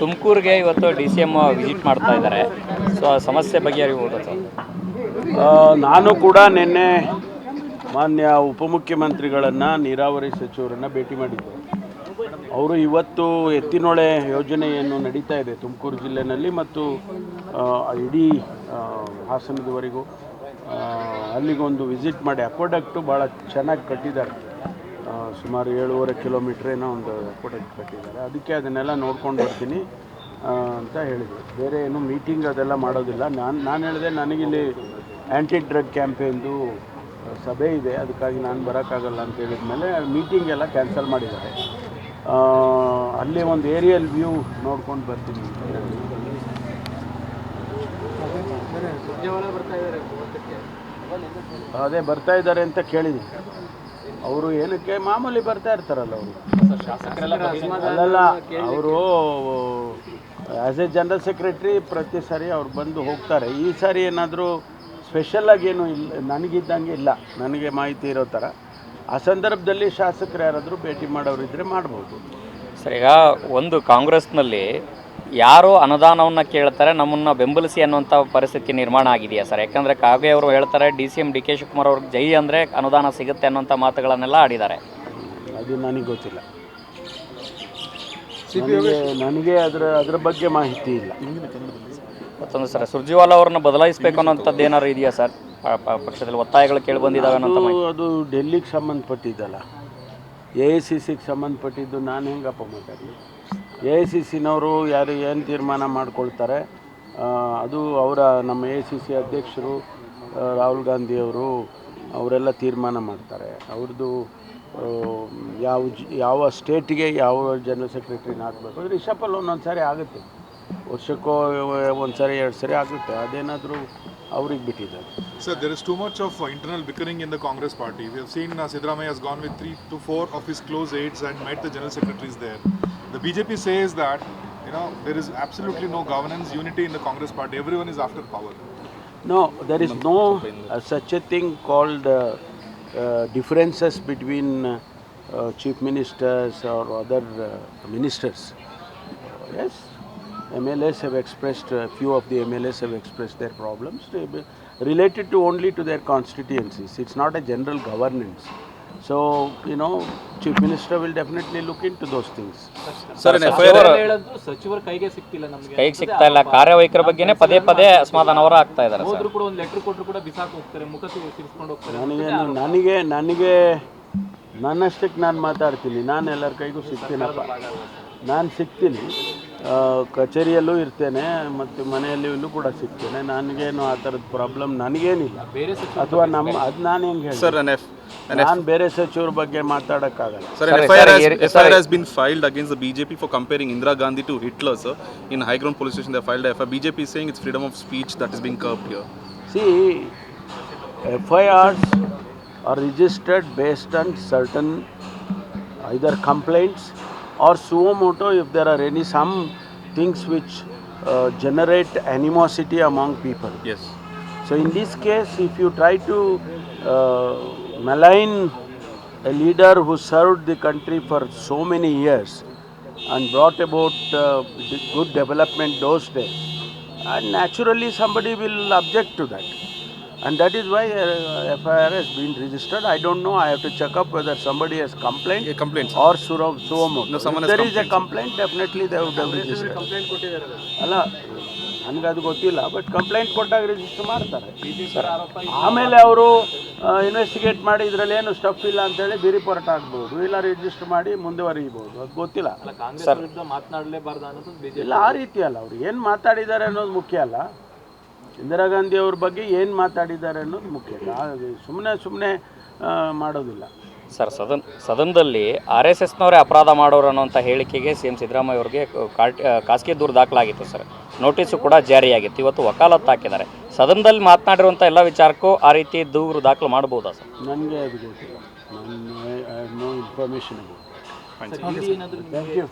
ತುಮಕೂರಿಗೆ ಇವತ್ತು DCM visit ಮಾಡ್ತಾ ಇದ್ದಾರೆ. ಸೊ ಆ ಸಮಸ್ಯೆ ಬಗೆಹರಿಬಹುದು ಸರ್? ನಾನು ಕೂಡ ನಿನ್ನೆ ಮಾನ್ಯ ಉಪಮುಖ್ಯಮಂತ್ರಿಗಳನ್ನು, ನೀರಾವರಿ ಸಚಿವರನ್ನು ಭೇಟಿ ಮಾಡಿದ್ದೆ. ಅವರು ಇವತ್ತು ಎತ್ತಿನೊಳೆ ಯೋಜನೆಯನ್ನು ನಡೀತಾ ಇದೆ ತುಮಕೂರು ಜಿಲ್ಲೆಯಲ್ಲಿ ಮತ್ತು ಇಡೀ ಹಾಸನದವರೆಗೂ ಅಲ್ಲಿಗೊಂದು ವಿಸಿಟ್ ಮಾಡಿ ಅಕ್ವಾಡಕ್ಟು ಭಾಳ ಚೆನ್ನಾಗಿ ಕಟ್ಟಿದ್ದಾರೆ. ಸುಮಾರು 7.5 ಕಿಲೋಮೀಟ್ರ್ ಏನೋ ಒಂದು ಅಕ್ವಾಡಕ್ಟ್ ಕಟ್ಟಿದ್ದಾರೆ. ಅದಕ್ಕೆ ಅದನ್ನೆಲ್ಲ ನೋಡ್ಕೊಂಡು ಬರ್ತೀನಿ ಅಂತ ಹೇಳಿದೆ. ಬೇರೆ ಏನು ಮೀಟಿಂಗ್ ಅದೆಲ್ಲ ಮಾಡೋದಿಲ್ಲ. ನಾನು ಹೇಳಿದೆ, ನನಗಿಲ್ಲಿ ಆ್ಯಂಟಿ ಡ್ರಗ್ ಕ್ಯಾಂಪೇನ್ದು ಸಭೆ ಇದೆ, ಅದಕ್ಕಾಗಿ ನಾನು ಬರೋಕ್ಕಾಗಲ್ಲ ಅಂತ ಹೇಳಿದ ಮೇಲೆ ಮೀಟಿಂಗ್ ಎಲ್ಲ ಕ್ಯಾನ್ಸಲ್ ಮಾಡಿದ್ದಾರೆ. ಅಲ್ಲಿ ಒಂದು ಏರಿಯಲ್ ವ್ಯೂ ನೋಡ್ಕೊಂಡು ಬರ್ತೀನಿ ಅಂತ ಹೇಳಿ. ಅದೇ ಬರ್ತಾ ಇದ್ದಾರೆ ಅಂತ ಕೇಳಿದ್ದೀನಿ. ಅವರು ಏನಕ್ಕೆ ಮಾಮೂಲಿ ಬರ್ತಾ ಇರ್ತಾರಲ್ಲ ಅವರು. ಅಲ್ಲಲ್ಲ, ಅವರು ಆ್ಯಸ್ ಎ ಜನರಲ್ ಸೆಕ್ರೆಟ್ರಿ ಪ್ರತಿ ಸಾರಿ ಅವ್ರು ಬಂದು ಹೋಗ್ತಾರೆ. ಈ ಸಾರಿ ಏನಾದರೂ ಸ್ಪೆಷಲಾಗಿ ಏನೂ ಇಲ್ಲ, ನನಗಿದ್ದಂಗೆ ಇಲ್ಲ, ನನಗೆ ಮಾಹಿತಿ ಇರೋ ಥರ. ಆ ಸಂದರ್ಭದಲ್ಲಿ ಶಾಸಕರು ಯಾರಾದರೂ ಭೇಟಿ ಮಾಡೋರಿದ್ದರೆ ಮಾಡ್ಬೋದು. ಸರ್, ಈಗ ಒಂದು ಕಾಂಗ್ರೆಸ್ನಲ್ಲಿ ಯಾರು ಅನುದಾನವನ್ನು ಕೇಳ್ತಾರೆ ನಮ್ಮನ್ನು ಬೆಂಬಲಿಸಿ ಅನ್ನುವಂಥ ಪರಿಸ್ಥಿತಿ ನಿರ್ಮಾಣ ಆಗಿದೆಯಾ ಸರ್? ಯಾಕಂದರೆ ಕಾಗೆ ಅವರು ಹೇಳ್ತಾರೆ DCM DK ಶಿವಕುಮಾರ್ ಅವ್ರಿಗೆ ಜೈ ಅಂದರೆ ಅನುದಾನ ಸಿಗುತ್ತೆ ಅನ್ನೋಂಥ ಮಾತುಗಳನ್ನೆಲ್ಲ ಆಡಿದ್ದಾರೆ. ಅದು ನನಗೆ ಗೊತ್ತಿಲ್ಲ. ನನಗೆ ಅದರ ಬಗ್ಗೆ ಮಾಹಿತಿ ಇಲ್ಲ. ಮತ್ತೊಂದು ಸರ್, ಸುರ್ಜೇವಾಲಾ ಅವ್ರನ್ನ ಬದಲಾಯಿಸಬೇಕು ಅನ್ನೋಂಥದ್ದು ಏನಾದ್ರು ಇದೆಯಾ ಸರ್? ಪಕ್ಷದಲ್ಲಿ ಒತ್ತಾಯಗಳು ಕೇಳಿ ಬಂದಿದ್ದಾವೆ ಅನ್ನೋಂಥ ಅದು ಡೆಲ್ಲಿಗೆ ಸಂಬಂಧಪಟ್ಟಿದ್ದಲ್ಲ, AICCಗೆ ಸಂಬಂಧಪಟ್ಟಿದ್ದು. ನಾನು ಹೆಂಗಪ್ಪ ಮಾತಾಡಲಿ? AICCನವರು ಯಾರು ಏನು ತೀರ್ಮಾನ ಮಾಡ್ಕೊಳ್ತಾರೆ ಅದು ನಮ್ಮ AICC ಅಧ್ಯಕ್ಷರು ರಾಹುಲ್ ಗಾಂಧಿಯವರು ಅವರೆಲ್ಲ ತೀರ್ಮಾನ ಮಾಡ್ತಾರೆ. ಅವ್ರದ್ದು ಯಾವ ಸ್ಟೇಟಿಗೆ ಯಾವ ಜನರಲ್ ಸೆಕ್ರೆಟ್ರಿನ ಹಾಕಬೇಕು ಅಂದರೆ ರಿಷಫಲ್ ಒಂದೊಂದು ಸಾರಿ ಆಗುತ್ತೆ, ವರ್ಷಕ್ಕೋ ಒಂದು ಸಾರಿ 2 ಸಾರಿ ಆಗುತ್ತೆ. ಅದೇನಾದರೂ ಅವ್ರಿಗೆ ಬಿಟ್ಟಿದ್ದಾರೆ. Sir, there is too much of internal bickering in the Congress party. We have seen Siddaramaiah has gone with 3 to 4 of his close aides and met the general secretaries there. The BJP says that there is absolutely no governance unity in the Congress party. Everyone is after power. No, there is no such a thing called differences between chief ministers or other ministers. Yes, MLAs have expressed, a few of the MLAs have expressed their problems related to only to their constituencies. It's not a general governance. So, chief minister will definitely look into those things. ಸಚಿವರ ಕೈಗೆ ಸಿಕ್ತಿಲ್ಲ, ಕೈಗೆ ಸಿಗ್ತಾ ಇಲ್ಲ, ಕಾರ್ಯವೈಖರಿ ಬಗ್ಗೆನೇ ಪದೇ ಪದೇ ಅಸಮಾಧಾನ ಅವರ ಆಗ್ತಾ ಇದ್ದಾರೆ. ಹೋದ್ರು ಕೂಡ ಒಂದು ಲೆಟರ್ ಕೊಟ್ಟರು ಕೂಡ ಬಿಸಾಕ್ ಹೋಗ್ತಾರೆ, ಮುಖ ತಿರ್ಸ್ಕೊಂಡು ಹೋಗ್ತಾರೆ. ನನಗೆ ನನ್ನಷ್ಟಕ್ಕೆ ನಾನು ಮಾತಾಡ್ತೀನಿ. ನಾನು ಎಲ್ಲರ ಕೈಗೂ ಸಿಗ್ತೀನಪ್ಪ, ನಾನು ಸಿಗ್ತೀನಿ. ಕಚೇರಿಯಲ್ಲೂ ಇರ್ತೇನೆ ಮತ್ತು ಮನೆಯಲ್ಲೂ ಕೂಡ ಸಿಗ್ತೇನೆ. ನನಗೇನು ಆ ಥರದ ಪ್ರಾಬ್ಲಮ್ ನನಗೇನಿಲ್ಲ. ಅಥವಾ ಅದು ನಾನು ಹೆಂಗೆ ಹೇಳಿ, ನಾನು ಬೇರೆ ಸಚಿವರ ಬಗ್ಗೆ ಮಾತಾಡೋಕ್ಕಾಗಲ್ಲ. Sir, an FIR has been filed against the BJP for comparing Indira Gandhi to Hitler, sir. In High Ground Police Station, they filed a FIR. BJP is saying it's freedom of speech that is being curbed here. See, FIRs are registered based on certain either complaints or suo moto if there are some things which generate animosity among people. Yes. So in this case, if you try to malign a leader who served the country for so many years and brought about good development those days, and naturally somebody will object to that. And that is why FIR has been registered. I don't know, I have to check up whether somebody has complained or suo moto. No, someone if there has is a complaint, definitely they would have registered. ಅಲ್ಲ, ನನಗದು ಗೊತ್ತಿಲ್ಲ, but complaint ಕೊಟ್ಟಾಗ register ಮಾಡ್ತಾರೆ. ಆಮೇಲೆ ಅವರು investigate ಮಾಡಿ ಇದರಲ್ಲಿ ಏನು ಸ್ಟಫ್ ಇಲ್ಲ ಅಂತೇಳಿ ಬಿ ರಿಪೋರ್ಟ್ ಆಗ್ಬೋದು, ಇಲ್ಲ ರಿಜಿಸ್ಟರ್ ಮಾಡಿ ಮುಂದುವರಿಬೋದು. ಅದು ಗೊತ್ತಿಲ್ಲ. ಇಲ್ಲ, ಆ ರೀತಿ ಅಲ್ಲ. ಅವರು ಏನು ಮಾತಾಡಿದ್ದಾರೆ ಅನ್ನೋದು ಮುಖ್ಯ ಅಲ್ಲ. ಇಂದಿರಾ ಗಾಂಧಿ ಅವ್ರ ಬಗ್ಗೆ ಏನು ಮಾತಾಡಿದ್ದಾರೆ ಅನ್ನೋದು ಮುಖ್ಯ. ಸುಮ್ಮನೆ ಮಾಡೋದಿಲ್ಲ ಸರ್. ಸದನದಲ್ಲಿ RSSನವರೇ ಅಪರಾಧ ಮಾಡೋರು ಅನ್ನೋಂಥ ಹೇಳಿಕೆಗೆ CM ಸಿದ್ದರಾಮಯ್ಯ ಅವ್ರಿಗೆ ಖಾಸಗಿ ದೂರು ದಾಖಲಾಗಿತ್ತು ಸರ್. ನೋಟಿಸು ಕೂಡ ಜಾರಿಯಾಗಿತ್ತು. ಇವತ್ತು ವಕಾಲತ್ತು ಹಾಕಿದ್ದಾರೆ. ಸದನದಲ್ಲಿ ಮಾತನಾಡಿರುವಂಥ ಎಲ್ಲ ವಿಚಾರಕ್ಕೂ ಆ ರೀತಿ ದೂರು ದಾಖಲು ಮಾಡ್ಬೋದಾ ಸರ್? ನನಗೆ ಅದು ಗೊತ್ತಿಲ್ಲ. No information. Thank you.